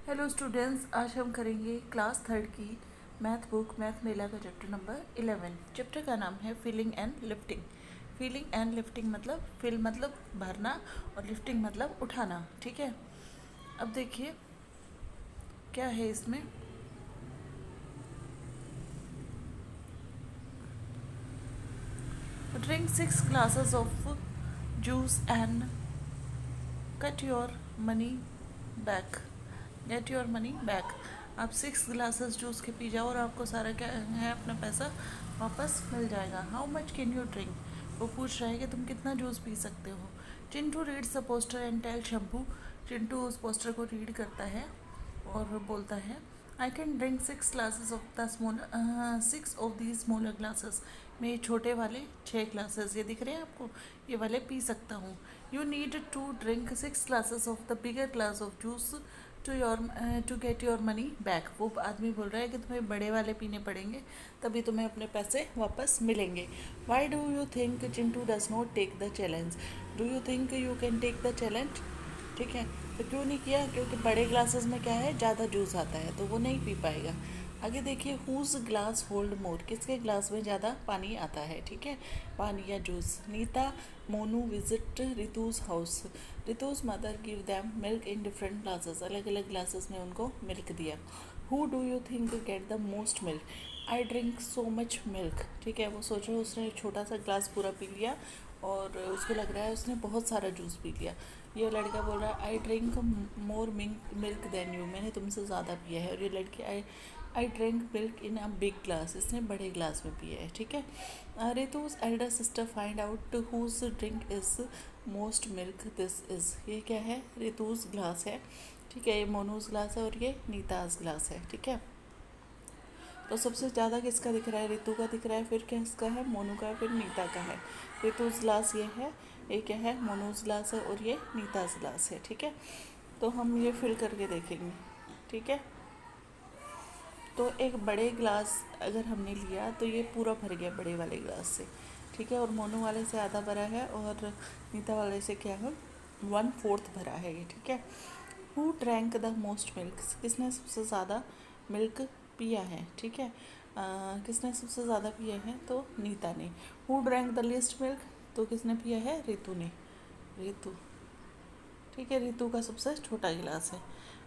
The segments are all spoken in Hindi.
हेलो स्टूडेंट्स, आज हम करेंगे क्लास थर्ड की मैथ बुक मैथ मेला का चैप्टर नंबर 11। चैप्टर का नाम है filling and lifting. Filling and lifting मतलब फिल मतलब भरना और लिफ्टिंग मतलब उठाना। ठीक है, अब देखिए क्या है इसमें। Drink 6 glasses of juice and cut your money back. Gate your money back. आप 6 ग्लासेस जूस के पी जाओ और आपको सारा क्या है, अपना पैसा वापस मिल जाएगा। How much can you drink, वो पूछ रहा है कि तुम कितना जूस पी सकते हो। Chintu reads the poster and tell Shambhu. Chintu उस पोस्टर को रीड करता है और बोलता है I can drink 6 glasses of the small 6 of the smaller glasses. मैं ये छोटे वाले 6 ग्लासेस, ये दिख रहे हैं आपको, ये वाले पी सकता हूँ। You need to drink 6 glasses of the bigger glass of juice to get your money back. वो आदमी बोल रहा है कि तुम्हें बड़े वाले पीने पड़ेंगे, तभी तुम्हें अपने पैसे वापस मिलेंगे। Why do you think Chintu does not take the challenge. Do you think you can take the challenge. ठीक है, तो क्यों नहीं किया, क्योंकि बड़े ग्लासेस में क्या है, ज़्यादा जूस आता है, तो वो नहीं पी पाएगा। आगे देखिए, हुज ग्लास होल्ड मोर, किसके ग्लास में ज़्यादा पानी आता है। ठीक है, पानी या juice. Neeta Monu visit Ritu's house. Ritu's mother give them milk in different glasses, अलग अलग ग्लासेस में उनको मिल्क दिया। Who do you think get the most milk. I drink so much milk. ठीक है, वो सोच रहे उसने एक छोटा सा ग्लास पूरा पी लिया और उसको लग रहा है उसने बहुत सारा जूस पी लिया। ये लड़का बोल रहा है I drink more milk than you, मैंने तुमसे ज़्यादा पिया है। और ये लड़की I drink milk in a big glass, इसने बड़े ग्लास में पिया है। ठीक है, Ritu's elder sister find out whose drink is most milk this is. ये क्या है, रितुज ग्लास है। ठीक है, ये मोनूज ग्लास है और ये नीताज ग्लास है। ठीक है, तो सबसे ज़्यादा किसका दिख रहा है, ऋतु का दिख रहा है, फिर किसका है, मोनू का है, फिर नीता का है। ऋतुज ग्लास ये है, ये क्या है, मोनूज ग्लास है और ये नीताज ग्लास है। ठीक है, तो हम ये फिल करके देखेंगे। ठीक है, तो एक बड़े ग्लास अगर हमने लिया तो ये पूरा भर गया बड़े वाले ग्लास से। ठीक है, और मोनू वाले से आधा भरा है और नीता वाले से क्या है, 1/4 भरा है ये। ठीक है, who drank the most milk, किसने सबसे ज़्यादा मिल्क पिया है। ठीक है, किसने सबसे ज़्यादा पिया है, तो नीता ने। Who drank the list milk, तो किसने पिया है, रितु ने, रितु। ठीक है, रितु का सबसे छोटा गिलास है।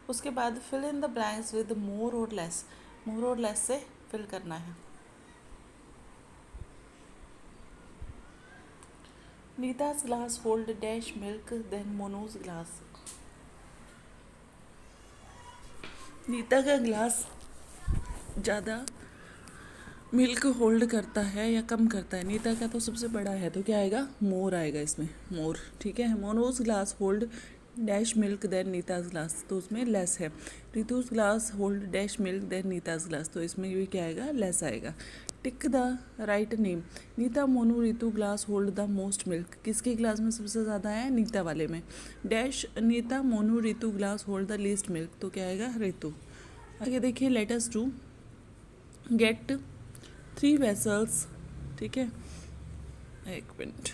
उसके बाद fill in the blanks with more और लेस, मोर और लेस से फिल करना है। Neeta's glass hold dash milk than Monu's glass. Neeta का ग्लास ज़्यादा मिल्क होल्ड करता है या कम करता है, नीता का तो सबसे बड़ा है, तो क्या आएगा, मोर आएगा इसमें, मोर। ठीक है, Monu's glass hold dash milk than Neeta's glass, तो उसमें लेस है। Ritu's glass hold dash milk than Neeta's glass, तो इसमें ये क्या आएगा, लेस आएगा। Tick the right name. Neeta Monu Ritu glass hold the most milk, किसके ग्लास में सबसे ज़्यादा है, नीता वाले में। Dash Neeta Monu Ritu glass hold the least milk, तो क्या आएगा, रितु। आगे देखिए, let us do get 3 vessels. ठीक है, एक मिनट।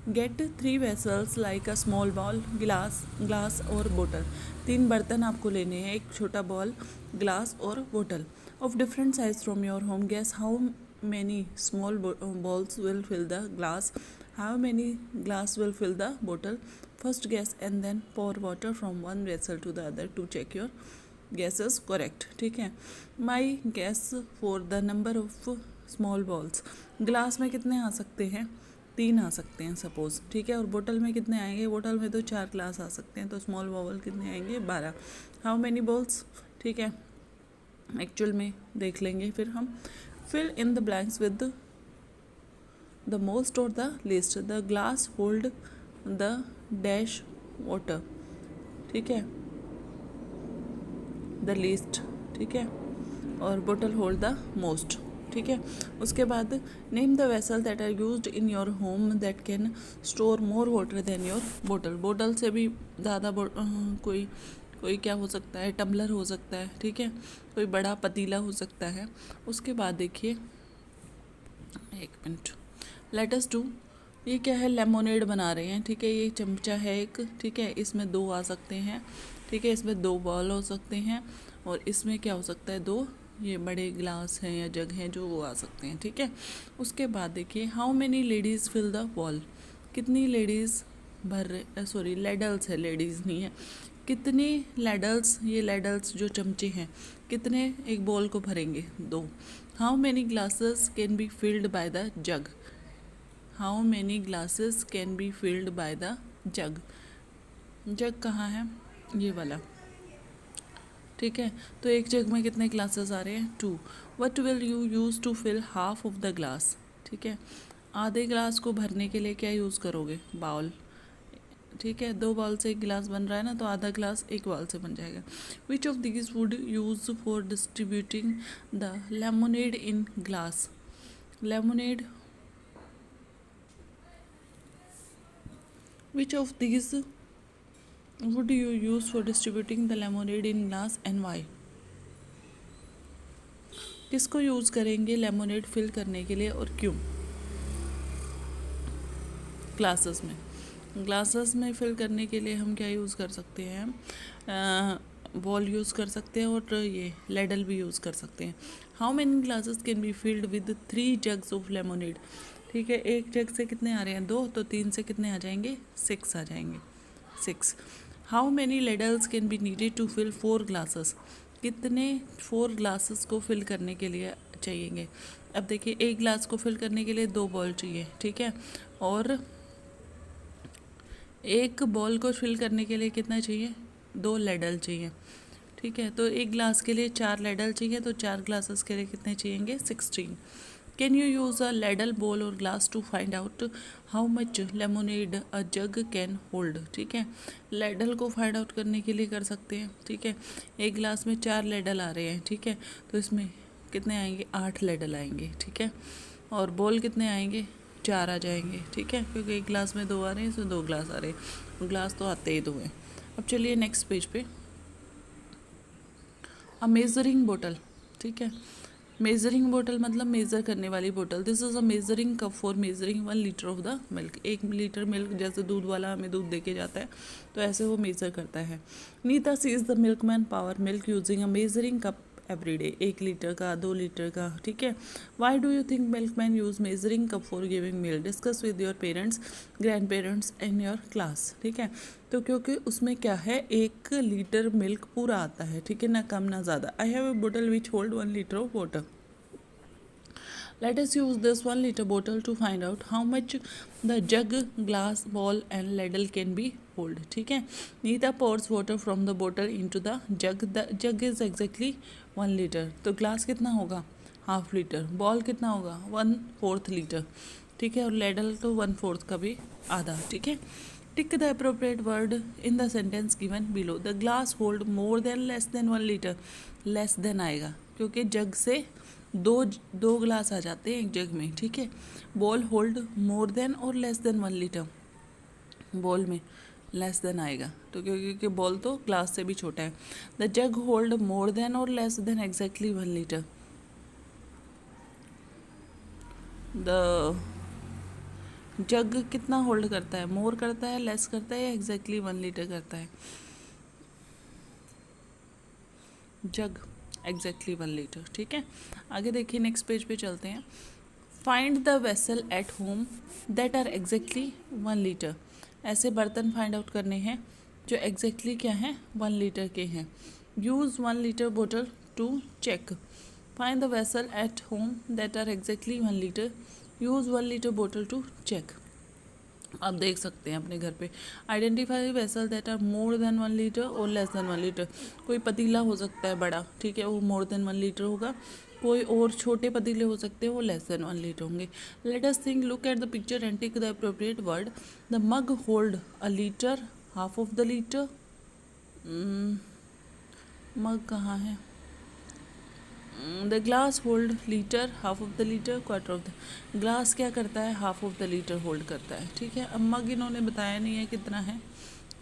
Get 3 vessels like a small bowl, glass और बोतल। 3 बर्तन आपको लेने हैं, एक छोटा बॉल, ग्लास और बोतल of different size from your home. Guess how many small balls will fill the glass, how many glass will fill the बोतल। First guess and then pour water from one vessel to the other to check your guesses correct। ठीक है, my guess for the number of small balls, glass में कितने आ सकते हैं, 3 आ सकते हैं सपोज। ठीक है, और बोतल में कितने आएंगे, बोतल में तो 4 ग्लास आ सकते हैं, तो स्मॉल बॉल कितने आएंगे, 12। हाउ मैनी बॉल्स, ठीक है, एक्चुअल में देख लेंगे फिर हम। Fill in the blanks with the most और the least. The glass hold the dash water. ठीक है, द लीस्ट। ठीक है, और बोटल होल्ड द मोस्ट। ठीक है, उसके बाद name the vessel that are used in your home that can store more water than your bottle. Bottle से भी ज़्यादा कोई कोई क्या हो सकता है, टम्बलर हो सकता है। ठीक है, कोई बड़ा पतीला हो सकता है। उसके बाद देखिए, एक मिनट, लेट अस डू, ये क्या है, लेमोनेड बना रहे हैं। ठीक है, ये चमचा है एक, ठीक है, इसमें 2 आ सकते हैं। ठीक है। इसमें 2 बॉल हो सकते हैं और इसमें क्या हो सकता है, 2 ये बड़े ग्लास हैं या जग हैं जो वो आ सकते हैं। ठीक है। उसके बाद देखिए how many ladies fill the bowl, कितनी लेडीज़ भर रहे, सॉरी लेडल्स है, लेडीज़ नहीं है, कितने लेडल्स, ये लेडल्स जो चमचे हैं, कितने एक बॉल को भरेंगे, 2। How many glasses can be filled by the jug, how many glasses can be filled by the jug, jug कहाँ है, ये वाला। ठीक है। तो एक जग में कितने ग्लासेस आ रहे हैं, 2। What will you use to fill half of the glass, ठीक है। आधे ग्लास को भरने के लिए क्या यूज़ करोगे, बाउल। ठीक है। 2 बाउल से एक गिलास बन रहा है ना, तो आधा ग्लास एक बाउल से बन जाएगा। विच of these would use for distributing the lemonade in glass, lemonade, which of these would you use for distributing the lemonade in glass and why, किसको यूज़ करेंगे लेमोनेड फिल करने के लिए और क्यों। ग्लासेस में, ग्लासेस में फिल करने के लिए हम क्या यूज़ कर सकते हैं, बॉल यूज़ कर सकते हैं और ये लेडल भी यूज़ कर सकते हैं। How many glasses can be filled with 3 jugs of lemonade, ठीक है। एक जग से कितने आ रहे हैं, 2, तो 3 से कितने आ जाएंगे, 6 आ जाएंगे, 6। How many ladles can be needed to fill 4 glasses, कितने 4 ग्लासेस को फिल करने के लिए चाहिएंगे। अब देखिए एक ग्लास को फिल करने के लिए 2 बॉल चाहिए, ठीक है, और एक बॉल को फिल करने के लिए कितना चाहिए, 2 लेडल चाहिए। ठीक है। तो एक ग्लास के लिए 4 लेडल चाहिए, तो 4 ग्लासेस के लिए कितने चाहिएंगे, 16। Can you use a ladle, ball और glass to find out how much lemonade a jug can hold, ठीक है। लेडल को फाइंड आउट करने के लिए कर सकते हैं। ठीक है। एक ग्लास में 4 लेडल आ रहे हैं, ठीक है, तो इसमें कितने आएंगे, 8 लेडल आएंगे। ठीक है। और बॉल कितने आएंगे, 4 आ जाएंगे। ठीक है, क्योंकि एक ग्लास में 2 आ रहे हैं, इसमें 2 ग्लास आ रहे हैं, ग्लास तो आते ही 2 हैं। अब चलिए नेक्स्ट पेज पे, अ मेजरिंग बोतल, ठीक है। मेजरिंग बोतल मतलब मेज़र करने वाली बोतल। This is a measuring cup for measuring 1 litre of the milk, 1 litre milk, जैसे दूध वाला हमें दूध दे के जाता है तो ऐसे वो मेज़र करता है। Neeta sees the milkman pour milk using a measuring cup every day, 1 litre का, 2 लीटर का। ठीक है। Why do you think milkman use measuring cup for giving milk, discuss with your parents, grandparents in your class. ठीक है। तो क्योंकि उसमें क्या है, 1 लीटर मिल्क पूरा आता है, ठीक है, ना कम ना ज़्यादा। I have a bottle which hold 1 litre of water, let us use this 1 liter bottle to find out how much the jug, glass, ball and ladle can be hold. ठीक है। Neeta pours water from the bottle into the jug. The jug is exactly 1 liter. तो ग्लास कितना होगा, हाफ लीटर। बॉल कितना होगा, 1/4 लीटर। ठीक है। और लेडल तो 1/4 का भी आधा। ठीक है। टिक the appropriate word in the sentence given below. The glass hold more than less than 1 litre, less then आएगा क्योंकि जग से दो ग्लास आ जाते हैं एक जग में। ठीक है। बॉल होल्ड मोर देन और लेस देन 1 लीटर, बॉल में लेस देन आएगा तो क्योंकि बॉल तो ग्लास से भी छोटा है। The jug hold more than और less than exactly 1 litre, the jug कितना होल्ड करता है, मोर करता है, लेस करता है या एग्जैक्टली 1 लीटर करता है, जग एग्जैक्टली 1 लीटर। ठीक है। आगे देखिए नेक्स्ट पेज पे चलते हैं। Find the vessel at home that are exactly 1 litre, ऐसे बर्तन फाइंड आउट करने हैं जो एग्जैक्टली क्या हैं, 1 लीटर के हैं। Use 1 litre bottle to check, find the vessel at home that are exactly 1 litre, use 1 litre bottle to check. आप देख सकते हैं अपने घर पे, identify vessel that are more than 1 litre और लेस देन 1 लीटर। कोई पतीला हो सकता है बड़ा, ठीक है, वो मोर देन 1 लीटर होगा। कोई और छोटे पतीले हो सकते हैं, वो लेस देन 1 लीटर होंगे। Let us think, look at the picture and tick the appropriate word. The mug hold a litre, half of the litre. Mug कहाँ है, the glass hold litre, half of the litre, quarter of the glass क्या करता है, half of the litre hold करता है। ठीक है। अब मग इन्होंने बताया नहीं है कितना है,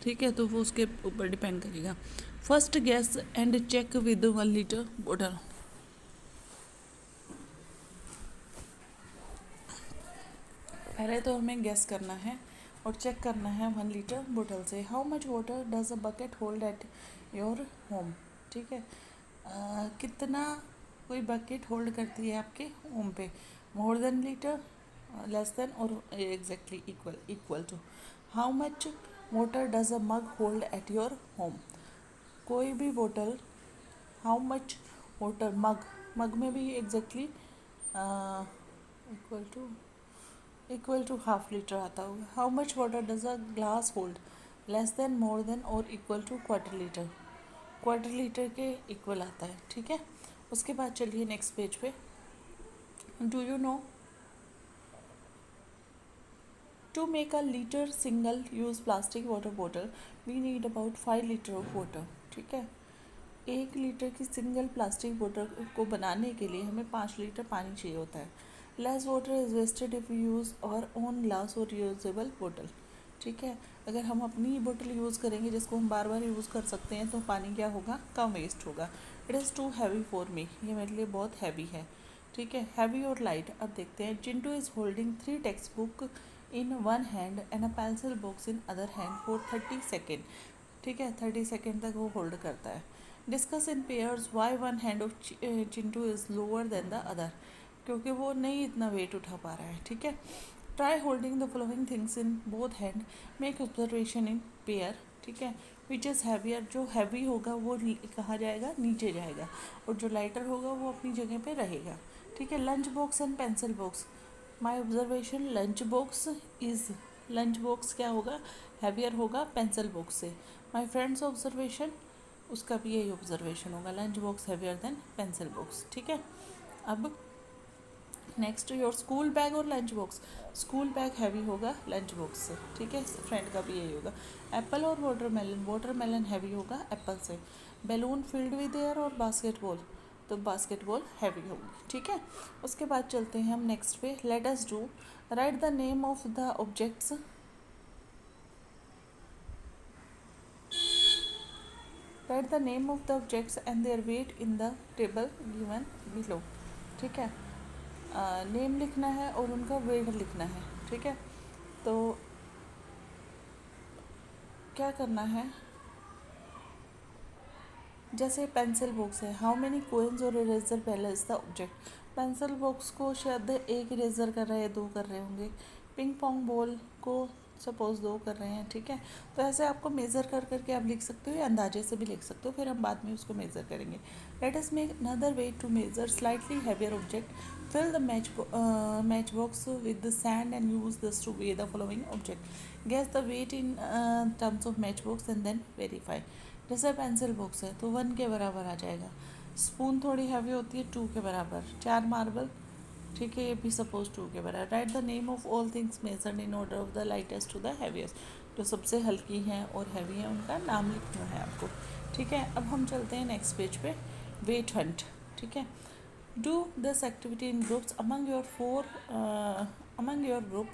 ठीक है, तो वो उसके ऊपर डिपेंड करेगा। First guess and check with 1 litre bottle. पहले तो हमें गैस करना है और चेक करना है 1 लीटर बोतल से। How much water does a bucket hold at your home. ठीक है, कितना कोई बकेट होल्ड करती है आपके होम पे? More than litre, less than, और exactly equal, equal to. How much water does a mug hold at your home? कोई भी बोतल, how much water, mug, mug में भी exactly equal to, equal to half litre आता होगा। How much water does a glass hold? Less than, more than, और equal to quarter litre. Quarter litre के इक्वल आता है। ठीक है, उसके बाद चलिए नेक्स्ट पेज पे। Do you know to make a litre single use plastic water bottle we need about 5 litre of water? ठीक है, 1 लीटर की सिंगल प्लास्टिक बोतल को बनाने के लिए हमें 5 लीटर पानी चाहिए होता है। Less water is wasted if you use our own glass और यूजेबल बोतल। ठीक है, अगर हम अपनी बोतल यूज़ करेंगे जिसको हम बार बार यूज़ कर सकते हैं तो पानी क्या होगा, कम वेस्ट होगा। It is too heavy for me, ये मेरे लिए बहुत हैवी है। ठीक है, हैवी और लाइट। अब देखते हैं। Chintu is holding 3 text book in one hand and a pencil box in other hand for 30 second. ठीक है, 30 सेकेंड तक वो होल्ड करता है। Discuss in pairs why one hand of Chintu is lower than the other, क्योंकि वो नहीं इतना वेट उठा पा रहा है। ठीक है, try holding the following things in both hand, make observation in pair. ठीक है, विच इज़ हैवियर, जो हैवी होगा वो कहाँ जाएगा, नीचे जाएगा, और जो लाइटर होगा वो अपनी जगह पे रहेगा। ठीक है, lunch box and pencil box. My observation, lunch box is, lunch box क्या होगा, हैवियर होगा पेंसिल बॉक्स से। माई फ्रेंड्स ऑब्जर्वेशन, उसका भी यही ऑब्जर्वेशन होगा, lunch box heavier than pencil box. ठीक है, अब नेक्स्ट योर स्कूल बैग और lunch box. School bag heavy होगा लंच बॉक्स से। ठीक है, फ्रेंड का भी यही होगा। एप्पल और वाटरमेलन, वाटरमेलन हैवी होगा एप्पल से। बैलून फिल्ड विद एयर और बास्केटबॉल, तो बास्केटबॉल हैवी होगी। ठीक है, उसके बाद चलते हैं हम नेक्स्ट पे। Let us do, write the name of the objects, write the name of the objects and their weight in the table given below. ठीक है, नेम लिखना है और उनका वेट लिखना है। ठीक है, तो क्या करना है, जैसे पेंसिल बॉक्स है, हाउ मेनी कोइंस और eraser balance the object. Pencil box को शायद एक इरेजर कर रहे हैं, 2 कर रहे होंगे। पिंग पोंग बॉल को सपोज 2 कर रहे हैं। ठीक है, तो ऐसे आपको मेज़र कर करके आप लिख सकते हो या अंदाजे से भी लिख सकते हो, फिर हम बाद में उसको मेज़र करेंगे। Let us make another way to measure slightly heavier object. Fill the match box with the sand and use this to weigh the following object. Guess the weight in terms of match box and then verify. जैसे पेंसिल बॉक्स है तो 1 के बराबर आ जाएगा। स्पून थोड़ी हैवी होती है, 2 के बराबर। 4 मार्बल, ठीक है, ये भी सपोज 2 के बराबर। Write the name of all things measured in order of the lightest to the heaviest. जो सबसे हल्की हैं और हैवी हैं उनका नाम लिखना है आपको। ठीक है, अब हम चलते हैं नेक्स्ट पेज पे। Weight hunt. ठीक है, do this activity in groups among your group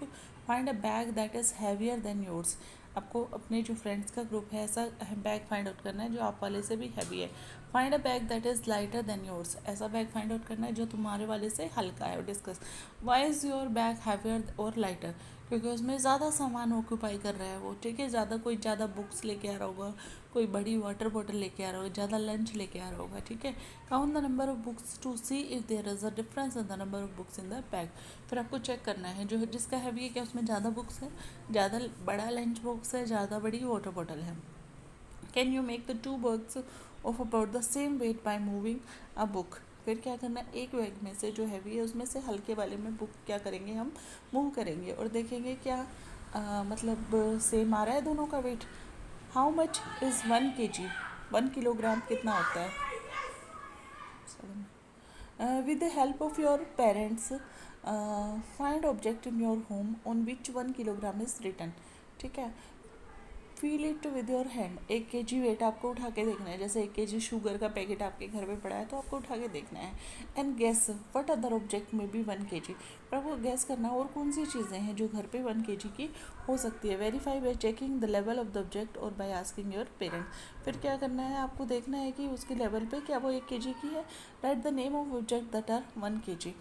find a bag that is heavier than yours। आपको अपने जो फ्रेंड्स का ग्रुप है ऐसा बैग फाइंड आउट करना है जो आप वाले से भी हैवी है। Find a bag that is lighter than yours, ऐसा बैग फाइंड आउट करना है जो तुम्हारे वाले से हल्का है। और discuss Y is your bag heavier और लाइटर, क्योंकि उसमें ज़्यादा सामान ऑक्यूपाई कर रहा है वो। ठीक है, ज़्यादा बुक्स लेके आ रहा होगा, कोई बड़ी वाटर बॉटल लेके आ रहा होगा, ज़्यादा लंच लेके आ रहा होगा। ठीक है, count the number of books to see if there is a difference in the number of books in the bag. फिर आपको चेक करना है जो जिसका हैवी है क्या उसमें ज़्यादा बुक्स है, ज़्यादा बड़ा लंच बॉक्स है, ज़्यादा बड़ी वाटर बॉटल है। Can you make the 2 bags of about the same weight by moving a book. फिर क्या करना है, एक बैग में से जो हैवी है उसमें से हल्के वाले में बुक क्या करेंगे, हम मूव करेंगे और देखेंगे क्या मतलब सेम आ रहा है दोनों का weight. How much is 1 kg, 1 kilogram कितना होता है। With the help of your parents, find object in your home on which 1 kilogram is written। ठीक है, feel it with your hand. 1 kg weight आपको उठा के देखना है, जैसे 1 kg शुगर का पैकेट आपके घर पे पड़ा है तो आपको उठा के देखना है। And guess what other object में भी 1 kg, पर आपको गैस करना और कौन सी चीज़ें हैं जो घर पे 1 kg की हो सकती है। Verify bye checking the level of the object और बाय आस्किंग योर पेरेंट्स। फिर क्या करना है, आपको देखना है कि उसके लेवल पे क्या वो 1 kg की है। Write the name of object that are 1 kg,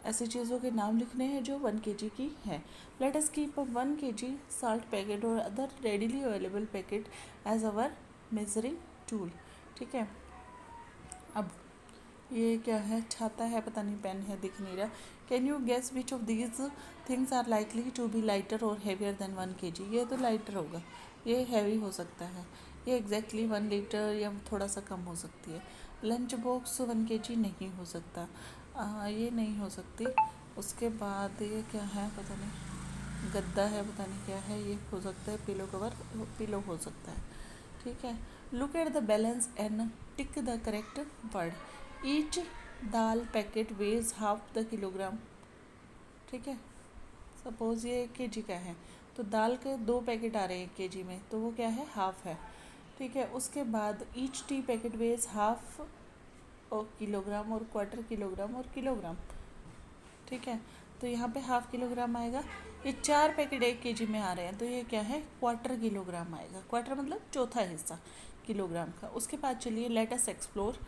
ऐसी चीज़ों के नाम लिखने हैं जो 1 kg की है। Let us keep a 1 kg salt packet और other readily available packet as our measuring tool. ठीक है, अब ये क्या है, छाता है, पता नहीं पेन है, दिख नहीं रहा। Can you guess which of these things are likely to be lighter और हैवियर देन 1 kg? ये तो लाइटर होगा, ये हैवी हो सकता है, ये एग्जैक्टली 1 लीटर या थोड़ा सा कम हो सकती है। लंच बॉक्स 1 kg नहीं हो सकता, ये नहीं हो सकती। उसके बाद ये क्या है, पता नहीं, गद्दा है, पता नहीं क्या है, ये हो सकता है। पिलो कवर, पिलो हो सकता है। ठीक है, look at the balance and tick the correct word. Each dal packet weighs half the kilogram. ठीक है, सपोज ये 1 kg का है, तो दाल के 2 पैकेट आ रहे हैं 1 kg में, तो वो क्या है, हाफ है। ठीक है, उसके बाद each tea packet weighs half kilogram और क्वार्टर किलोग्राम और किलोग्राम। ठीक है, तो यहाँ पे हाफ किलोग्राम आएगा। ये 4 पैकेट 1 kg में आ रहे हैं, तो ये क्या है, क्वार्टर किलोग्राम आएगा। क्वार्टर मतलब चौथा हिस्सा किलोग्राम का। उसके बाद चलिए let us explore.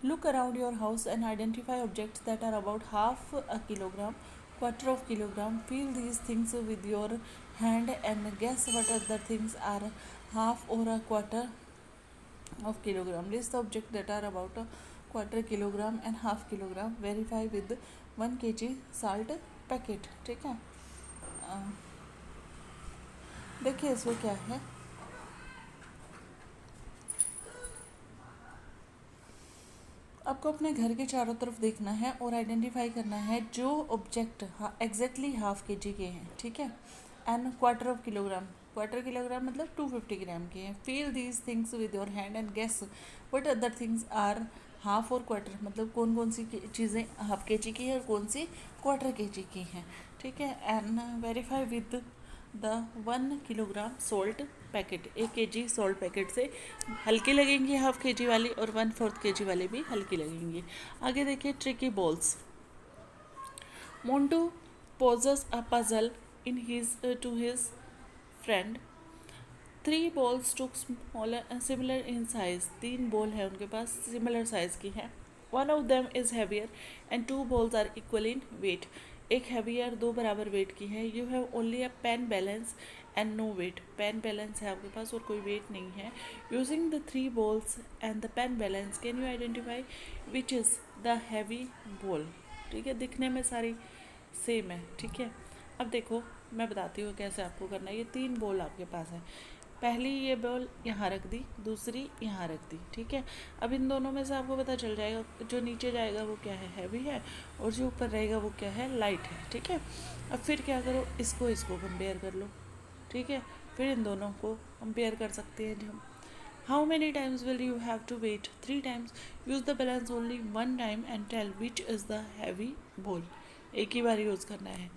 Look around your house and identify objects that are about half a kilogram, quarter of kilogram. Feel these things with your hand and guess what other things are half or a quarter of kilogram. List the objects that are about a quarter kilogram and half kilogram. Verify with 1 kg salt packet. ठीक है, देखिए इसमें क्या है, आपको अपने घर के चारों तरफ देखना है और आइडेंटिफाई करना है जो ऑब्जेक्ट एग्जैक्टली हाफ kg के हैं। ठीक है, and quarter of kilogram, quarter kilogram मतलब 250 ग्राम के हैं। Feel these things with your hand and guess what other things are half और क्वार्टर, मतलब कौन कौन सी चीज़ें हाफ kg की है और कौन सी क्वार्टर kg की हैं। ठीक है, and verify with the 1 kilogram salt packet. 1 kg salt packet से हल्की लगेंगी हाफ kg वाली, और 1/4 kg वाली भी हल्की लगेंगी। आगे देखिए tricky balls. Montu poses a puzzle in his to his friend. 3 balls took similar in size. 3 ball है उनके पास, सिमिलर साइज की है। 1 of them is heavier and 2 balls are equal in weight. एक हैवी और 2 बराबर वेट की है। You have only a pan balance and no weight. Pan balance है आपके पास और कोई वेट नहीं है। Using the 3 balls and the pan balance can you identify which is the heavy ball. ठीक है, दिखने में सारी सेम है। ठीक है, अब देखो मैं बताती हूँ कैसे आपको करना है। ये 3 बॉल आपके पास है, पहली ये बॉल यहाँ रख दी, दूसरी यहाँ रख दी। ठीक है, अब इन दोनों में से आपको पता चल जाएगा जो नीचे जाएगा वो क्या है, हैवी है, और जो ऊपर रहेगा वो क्या है, लाइट है। ठीक है, अब फिर क्या करो, इसको कंपेयर कर लो। ठीक है, फिर इन दोनों को कंपेयर कर सकते हैं हम। How many times will you have to weight? 3 times. Use the balance only 1 time and tell which is the heavy ball. एक ही बार यूज़ करना है।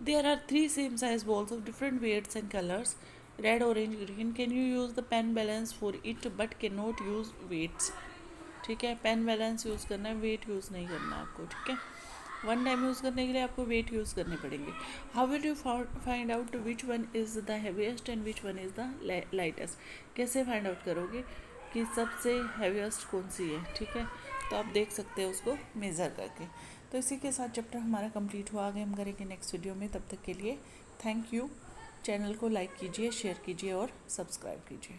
There are 3 same size balls of different weights and colours, red orange green. Can you use the pan balance for it but can not use weights. ठीक है, पेन बैलेंस यूज़ करना है, वेट यूज़ नहीं करना आपको। ठीक है, 1 टाइम यूज़ करने के लिए आपको वेट यूज़ करने पड़ेंगे। How will you find out which one is the heaviest and which one is the lightest? कैसे फाइंड आउट करोगे कि सबसे हैवीएस्ट कौन सी है? ठीक है, तो आप देख सकते हो उसको मेज़र करके। तो इसी के साथ चैप्टर हमारा कंप्लीट हुआ। आगे हम करेंगे नेक्स्ट वीडियो में। तब तक के लिए थैंक यू। चैनल को लाइक कीजिए, शेयर कीजिए और सब्सक्राइब कीजिए।